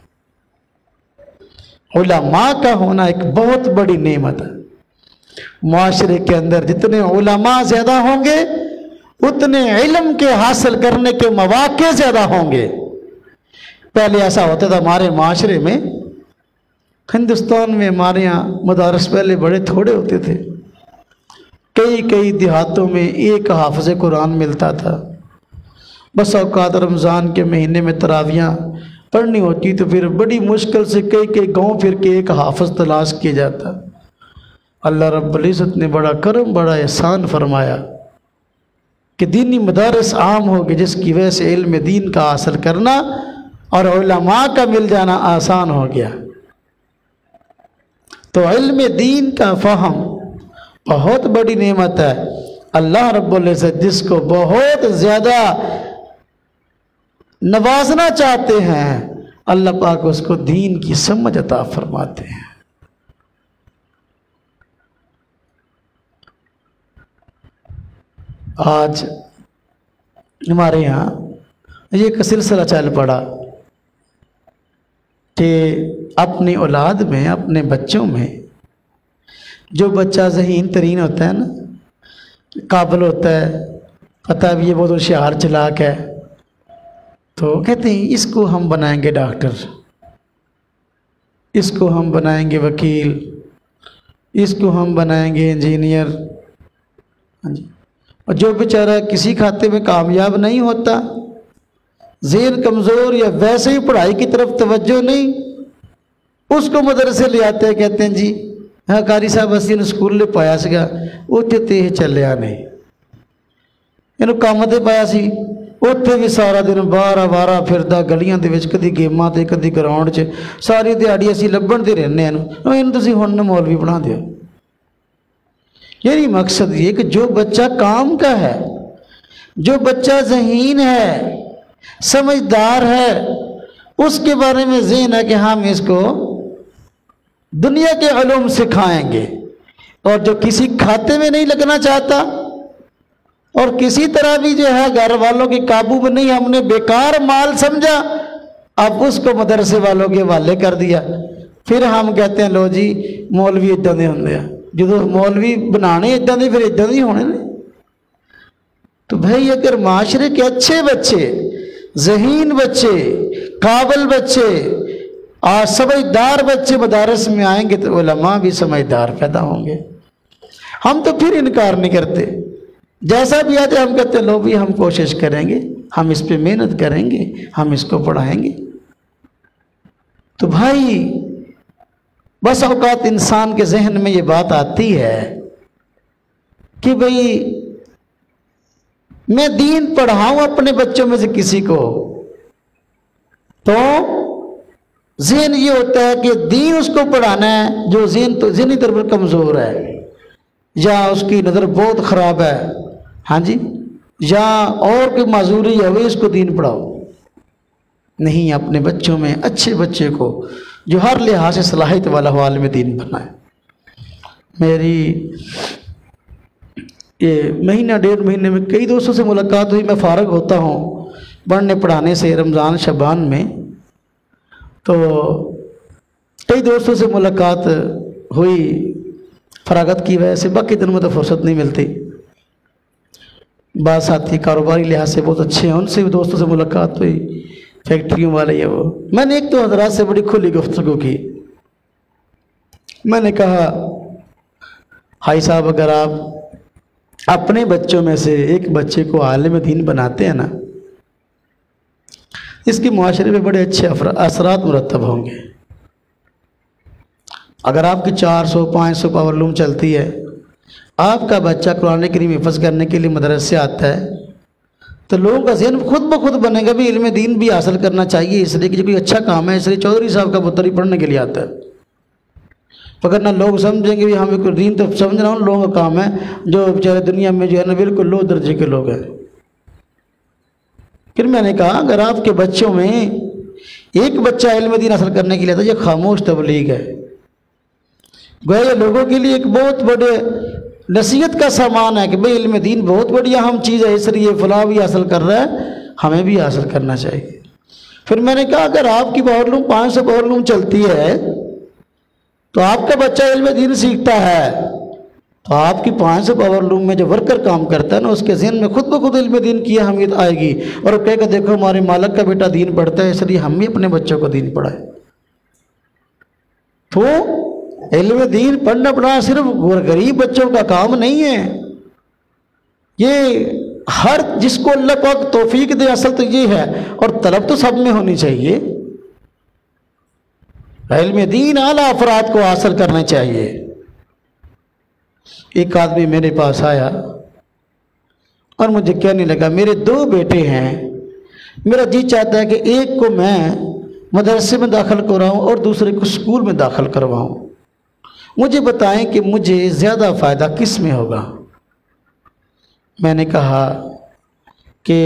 علماء کا ہونا ایک بہت بڑی نعمت ہے۔ معاشرے کے اندر جتنے علماء زیادہ ہوں گے اتنے علم کے حاصل کرنے کے مواقع زیادہ ہوں گے۔ پہلے ایسا ہوتا تھا ہمارے معاشرے میں، ہندوستان میں ہمارے یہاں مدارس پہلے بڑے تھوڑے ہوتے تھے، کئی دیہاتوں میں ایک حافظ قرآن ملتا تھا۔ بس اوقات رمضان کے مہینے میں تراویحاں پڑھنی ہوتی تو پھر بڑی مشکل سے کئی گاؤں پھر کے ایک حافظ تلاش کیا جاتا۔ اللہ رب العزت نے بڑا کرم، بڑا احسان فرمایا کہ دینی مدارس عام ہو گئے، جس کی وجہ سے علم دین کا حاصل کرنا اور علماء کا مل جانا آسان ہو گیا۔ تو علم دین کا فہم بہت بڑی نعمت ہے۔ اللہ رب العزت جس کو بہت زیادہ نوازنا چاہتے ہیں اللہ پاک اس کو دین کی سمجھ عطا فرماتے ہیں۔ آج ہمارے یہاں یہ ایک سلسلہ چل پڑا کہ اپنی اولاد میں، اپنے بچوں میں جو بچہ ذہین ترین ہوتا ہے نا، قابل ہوتا ہے، پتہ بھی یہ بہت ہوشیار چلاک ہے، تو کہتے ہیں اس کو ہم بنائیں گے ڈاکٹر، اس کو ہم بنائیں گے وکیل، اس کو ہم بنائیں گے انجینئر۔ اور جو بیچارہ کسی کھاتے میں کامیاب نہیں ہوتا، ذہن کمزور یا ویسے ہی پڑھائی کی طرف توجہ نہیں، اس کو مدرسے لے آتے ہیں، کہتے ہیں جی ہاں قاری صاحب اسی نے سکول لے پایا سگا اتنے تے چلیا نہیں، یہ کام تے پایا سی اتنے بھی سارا دن بارہ پھردا گلیاں دے وچ، کدی گیماں تے کدی گراؤنڈ 'چ، ساری دیہڑی اسی لبھن تے رہنے ہیں، تسی ہن مولوی بنا دیو۔ یعنی مقصد یہ کہ جو بچہ کام کا ہے، جو بچہ ذہین ہے، سمجھدار ہے، اس کے بارے میں ذہن ہے کہ ہم اس کو دنیا کے علوم سکھائیں گے۔ اور جو کسی کھاتے میں نہیں لگنا چاہتا اور کسی طرح بھی جو ہے گھر والوں کے قابو میں نہیں، ہم نے بیکار مال سمجھا، اب اس کو مدرسے والوں کے حوالے کر دیا، پھر ہم کہتے ہیں لو جی مولوی ادھا دے ہوندے ہیں، جدو مولوی بنانے ادھا دے پھر ادھا دے ہونے نے۔ تو بھائی اگر معاشرے کے اچھے بچے، ذہین بچے، قابل بچے اور سمجھدار بچے مدارس میں آئیں گے تو علماء بھی سمجھدار پیدا ہوں گے۔ ہم تو پھر انکار نہیں کرتے، جیسا بھی آتے ہم کہتے ہیں لو بھی ہم کوشش کریں گے، ہم اس پہ محنت کریں گے، ہم اس کو پڑھائیں گے۔ تو بھائی بس اوقات انسان کے ذہن میں یہ بات آتی ہے کہ بھئی میں دین پڑھاؤں اپنے بچوں میں سے کسی کو، تو ذہن یہ ہوتا ہے کہ دین اس کو پڑھانا ہے جو ذہنی طور پر کمزور ہے، یا اس کی نظر بہت خراب ہے، ہاں جی، یا اور کوئی معذوری ہے، وہ اس کو دین پڑھاؤ۔ نہیں، اپنے بچوں میں اچھے بچے کو جو ہر لحاظ سے صلاحیت والا ہو عالم دین بنائے۔ میری یہ مہینہ ڈیڑھ مہینے میں کئی دوستوں سے ملاقات ہوئی، میں فارغ ہوتا ہوں پڑھنے پڑھانے سے رمضان شعبان میں، تو کئی دوستوں سے ملاقات ہوئی فراغت کی وجہ سے، باقی دنوں میں تو فرصت نہیں ملتی۔ بعض ساتھی کاروباری لحاظ سے بہت اچھے ہیں، ان سے بھی دوستوں سے ملاقات ہوئی، فیکٹریوں والے ہیں وہ۔ میں نے ایک تو حضرات سے بڑی کھلی گفتگو کی۔ میں نے کہا بھائی صاحب، اگر آپ اپنے بچوں میں سے ایک بچے کو عالم دین بناتے ہیں نا، اس کی معاشرے میں بڑے اچھے اثرات مرتب ہوں گے۔ اگر آپ کی 400-500 پاور لوم چلتی ہے، آپ کا بچہ قرآن کریم حفظ کرنے کے لیے مدرسے آتا ہے، تو لوگوں کا ذہن خود بخود بنے گا بھی علم دین بھی حاصل کرنا چاہیے، اس لیے کہ کوئی اچھا کام ہے، اس لیے چودھری صاحب کا پتر ہی پڑھنے کے لیے آتا ہے۔ اگر نہ لوگ سمجھیں گے بھی ہمیں کوئی دین تو سمجھنا ان لوگوں کا کام ہے جو بیچارے دنیا میں جو ہے نا بالکل لو درجے کے لوگ ہیں۔ پھر میں نے کہا اگر آپ کے بچوں میں ایک بچہ علم دین حاصل کرنے کے لیے آتا ہے، یہ خاموش تبلیغ ہے، گویا یہ لوگوں کے لیے ایک بہت بڑے نصیحت کا سامان ہے کہ بھئی علم دین بہت بڑی اہم چیز ہے، اس لیے فلاں بھی حاصل کر رہا ہے، ہمیں بھی حاصل کرنا چاہیے۔ پھر میں نے کہا اگر آپ کی پاور لوم 500 پاور لوم چلتی ہے تو آپ کا بچہ علم دین سیکھتا ہے، تو آپ کی 500 پاور لوم میں جو ورکر کام کرتا ہے نا، اس کے ذہن میں خود بخود علم دین کی اہمیت آئے گی، اور وہ کہے گا دیکھو ہمارے مالک کا بیٹا دین پڑھتا ہے، اس لیے ہم بھی اپنے بچوں کو دین پڑھائیں۔ تو علم دین پڑھنا پڑھانا صرف غریب بچوں کا کام نہیں ہے، یہ ہر جس کو اللہ پاک توفیق دے، اصل تو یہ ہے، اور طلب تو سب میں ہونی چاہیے۔ علم دین اعلیٰ افراد کو حاصل کرنا چاہیے۔ ایک آدمی میرے پاس آیا اور مجھے کہنے لگا میرے 2 بیٹے ہیں، میرا جی چاہتا ہے کہ ایک کو میں مدرسے میں داخل کراؤں اور دوسرے کو اسکول میں داخل کرواؤں، مجھے بتائیں کہ مجھے زیادہ فائدہ کس میں ہوگا۔ میں نے کہا کہ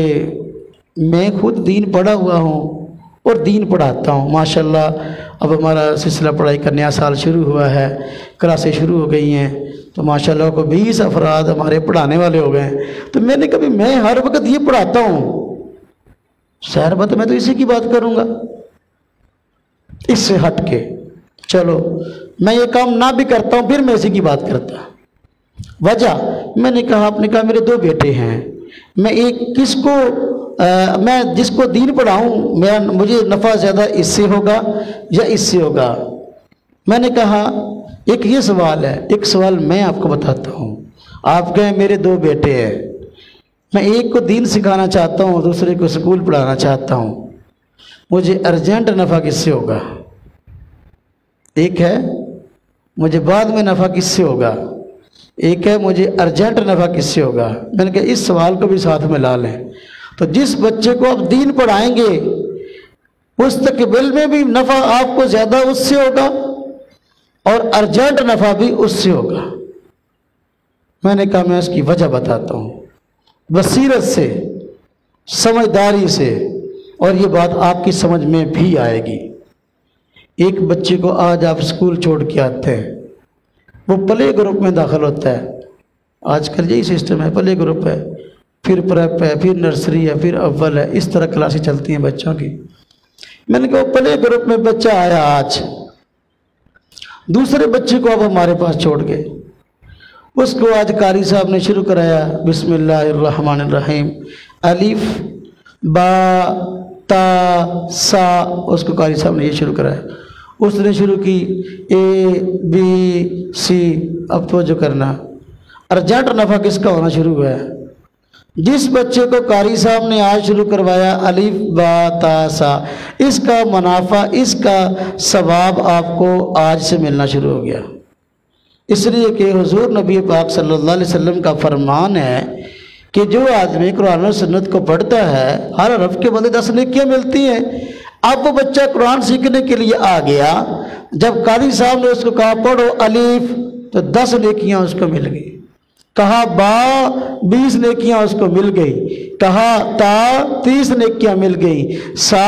میں خود دین پڑھا ہوا ہوں اور دین پڑھاتا ہوں، ماشاءاللہ اب ہمارا سلسلہ پڑھائی کا نیا سال شروع ہوا ہے، کلاسیں شروع ہو گئی ہیں، تو ماشاءاللہ کو 20 افراد ہمارے پڑھانے والے ہو گئے ہیں۔ تو میں نے کہا میں ہر وقت یہ پڑھاتا ہوں، ظاہر بات میں تو اسی کی بات کروں گا، اس سے ہٹ کے چلو میں یہ کام نہ بھی کرتا ہوں، پھر میں اسی کی بات کرتا۔ وجہ میں نے کہا، آپ نے کہا میرے 2 بیٹے ہیں، میں جس کو دین پڑھاؤں مجھے نفع زیادہ اس سے ہوگا یا اس سے ہوگا۔ میں نے کہا ایک یہ سوال ہے، ایک سوال میں آپ کو بتاتا ہوں، آپ کہیں میرے 2 بیٹے ہیں، میں ایک کو دین سکھانا چاہتا ہوں، دوسرے کو اسکول پڑھانا چاہتا ہوں، مجھے ارجنٹ نفع کس سے ہوگا؟ ایک ہے مجھے بعد میں نفع کس سے ہوگا، ایک ہے مجھے ارجنٹ نفع کس سے ہوگا۔ میں نے کہا اس سوال کو بھی ساتھ میں لا لیں، تو جس بچے کو آپ دین پڑھائیں گے مستقبل میں بھی نفع آپ کو زیادہ اس سے ہوگا اور ارجنٹ نفع بھی اس سے ہوگا۔ میں نے کہا میں اس کی وجہ بتاتا ہوں، بصیرت سے، سمجھداری سے، اور یہ بات آپ کی سمجھ میں بھی آئے گی۔ ایک بچے کو آج آپ اسکول چھوڑ کے آتے ہیں، وہ پلے گروپ میں داخل ہوتا ہے، آج کل یہی سسٹم ہے، پلے گروپ ہے، پھر پریپ ہے، پھر نرسری ہے، پھر اول ہے، اس طرح کلاسیں چلتی ہیں بچوں کی۔ میں نے کہا پلے گروپ میں بچہ آیا، آج دوسرے بچے کو اب ہمارے پاس چھوڑ گئے، اس کو آج قاری صاحب نے شروع کرایا بسم اللہ الرحمن الرحیم، الف با تا سا، اس کو قاری صاحب نے یہ شروع کرایا، اس نے شروع کی اے بی سی۔ اب توجہ کرنا، ارجنٹ نفع کس کا ہونا شروع ہوا ہے؟ جس بچے کو قاری صاحب نے آج شروع کروایا الف با تا سا، اس کا منافع، اس کا ثواب آپ کو آج سے ملنا شروع ہو گیا، اس لیے کہ حضور نبی پاک صلی اللہ علیہ وسلم کا فرمان ہے کہ جو آدمی قرآن و سنت کو پڑھتا ہے ہر حرف کے بدلے 10 نیکیاں ملتی ہیں۔ اب وہ بچہ قرآن سیکھنے کے لیے آ گیا، جب قاری صاحب نے اس کو کہا پڑھو الف، تو 10 نیکیاں اس کو مل گئی، کہا با 20 نیکیاں اس کو مل گئی، کہا تا 30 نیکیاں مل گئی، سا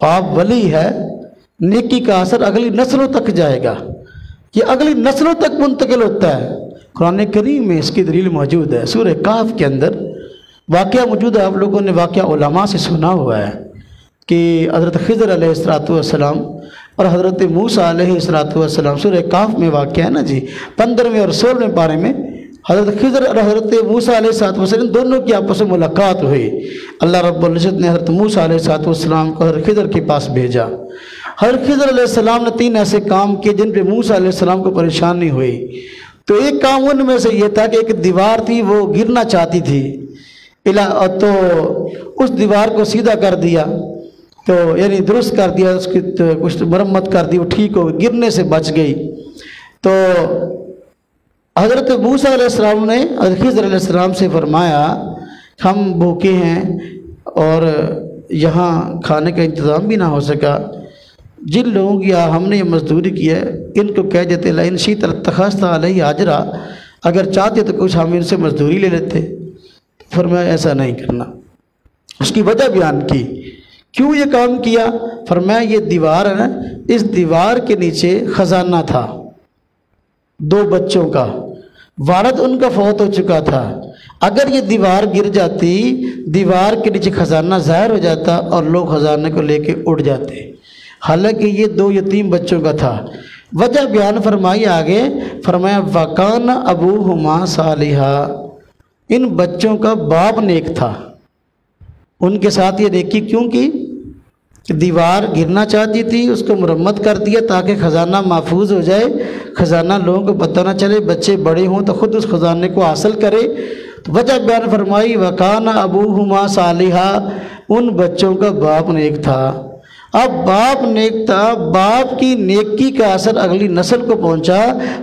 آپ ولی ہے، نیکی کا اثر اگلی نسلوں تک جائے گا، یہ اگلی نسلوں تک منتقل ہوتا ہے۔ قرآن کریم میں اس کی دلیل موجود ہے۔ سورہ کہف کے اندر واقعہ موجود ہے، آپ لوگوں نے واقعہ علماء سے سنا ہوا ہے کہ حضرت خضر علیہ السلام اور حضرت موسیٰ علیہ السلام، سورہ کہف میں واقعہ ہے نا جی، 15ویں اور 16ویں پارے میں حضرت خضر اور حضرت موسیٰ علیہ السلام دونوں کی آپس میں ملاقات ہوئی۔ اللہ رب العزت نے حضرت موسیٰ علیہ السلام کو حضرت خضر کے پاس بھیجا۔ حضرت خضر علیہ السلام نے 3 ایسے کام کیے جن پہ موسیٰ علیہ السلام کو پریشانی ہوئی۔ تو ایک کام ان میں سے یہ تھا کہ ایک دیوار تھی، وہ گرنا چاہتی تھی، تو اس دیوار کو سیدھا کر دیا، تو یعنی درست کر دیا، اس کی کچھ مرمت کر دی، وہ ٹھیک ہو گئی، گرنے سے بچ گئی۔ تو حضرت موسیٰ علیہ السلام نے حضرت خضر علیہ السلام سے فرمایا ہم بھوکے ہیں اور یہاں کھانے کا انتظام بھی نہ ہو سکا، جن لوگوں کی ہم نے یہ مزدوری کی ہے ان کو کہہ دیتے لئن شئت لاتخذت علیہ اجرا، اگر چاہتے تو کچھ ہم ان سے مزدوری لے لیتے۔ فرمایا ایسا نہیں کرنا۔ اس کی وجہ بیان کی، کیوں یہ کام کیا؟ فرمایا یہ دیوار ہے نا، اس دیوار کے نیچے خزانہ تھا 2 بچوں کا، والد ان کا فوت ہو چکا تھا، اگر یہ دیوار گر جاتی، دیوار کے نیچے خزانہ ظاہر ہو جاتا اور لوگ خزانے کو لے کے اڑ جاتے، حالانکہ یہ 2 یتیم بچوں کا تھا۔ وجہ بیان فرمائی آگے، فرمایا وَكَانَ أَبُوهُمَا صَالِحًا، ان بچوں کا باپ نیک تھا۔ ان کے ساتھ یہ نیکی کیوں کی کہ دیوار گرنا چاہتی تھی، اس کو مرمت کر دیا تاکہ خزانہ محفوظ ہو جائے، خزانہ لوگوں کو پتہ نہ چلے، بچے بڑے ہوں تو خود اس خزانے کو حاصل کرے۔ تو وجہ بیان فرمائی وَكَانَ أَبُوهُمَا صَالِحًا، ان بچوں کا باپ نیک تھا۔ اب باپ نیک تھا، باپ کی نیکی کا اثر اگلی نسل کو پہنچا،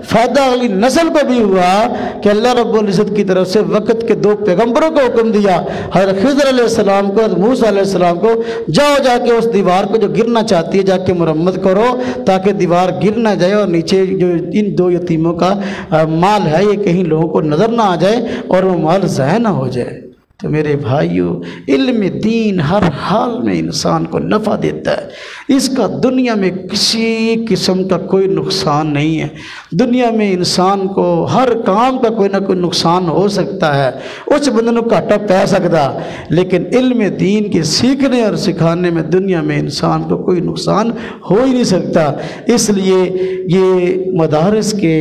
فائدہ اگلی نسل کو بھی ہوا کہ اللہ رب العزت کی طرف سے وقت کے 2 پیغمبروں کو حکم دیا، حضرت خضر علیہ السلام کو، حضرت موسیٰ علیہ السلام کو، جاؤ جا کے اس دیوار کو جو گرنا چاہتی ہے جا کے مرمت کرو تاکہ دیوار گر نہ جائے اور نیچے جو ان 2 یتیموں کا مال ہے یہ کہیں لوگوں کو نظر نہ آ جائے اور وہ مال ضائع نہ ہو جائے۔ تو میرے بھائیو، علم دین ہر حال میں انسان کو نفع دیتا ہے، اس کا دنیا میں کسی قسم کا کوئی نقصان نہیں ہے۔ دنیا میں انسان کو ہر کام کا کوئی نہ کوئی نقصان ہو سکتا ہے، اس بندے کو گھاٹا پہ سکتا، لیکن علم دین کے سیکھنے اور سکھانے میں دنیا میں انسان کو کوئی نقصان ہو ہی نہیں سکتا۔ اس لیے یہ مدارس کے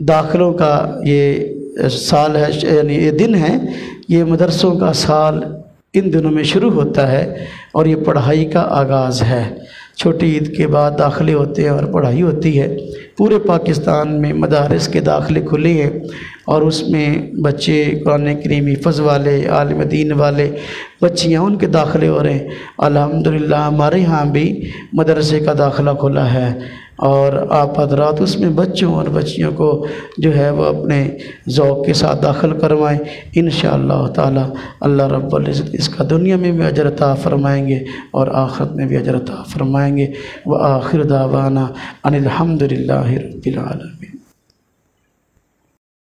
داخلوں کا یہ سال ہے، یعنی یہ دن ہے، یہ مدرسوں کا سال ان دنوں میں شروع ہوتا ہے اور یہ پڑھائی کا آغاز ہے۔ چھوٹی عید کے بعد داخلے ہوتے ہیں اور پڑھائی ہوتی ہے۔ پورے پاکستان میں مدارس کے داخلے کھلے ہیں اور اس میں بچے قرآن کریم حفظ والے، عالم دین والے بچیاں ان کے داخلے ہو رہے ہیں۔ الحمدللہ ہمارے ہاں بھی مدرسے کا داخلہ کھلا ہے اور آپ حضرات اس میں بچوں اور بچیوں کو جو ہے وہ اپنے ذوق کے ساتھ داخل کروائیں۔ انشاءاللہ تعالی اللہ رب العزت اس کا دنیا میں بھی اجر عطا فرمائیں گے اور آخرت میں بھی اجر عطا فرمائیں گے۔ وآخر دعوانا ان الحمدللہ رب العالمین۔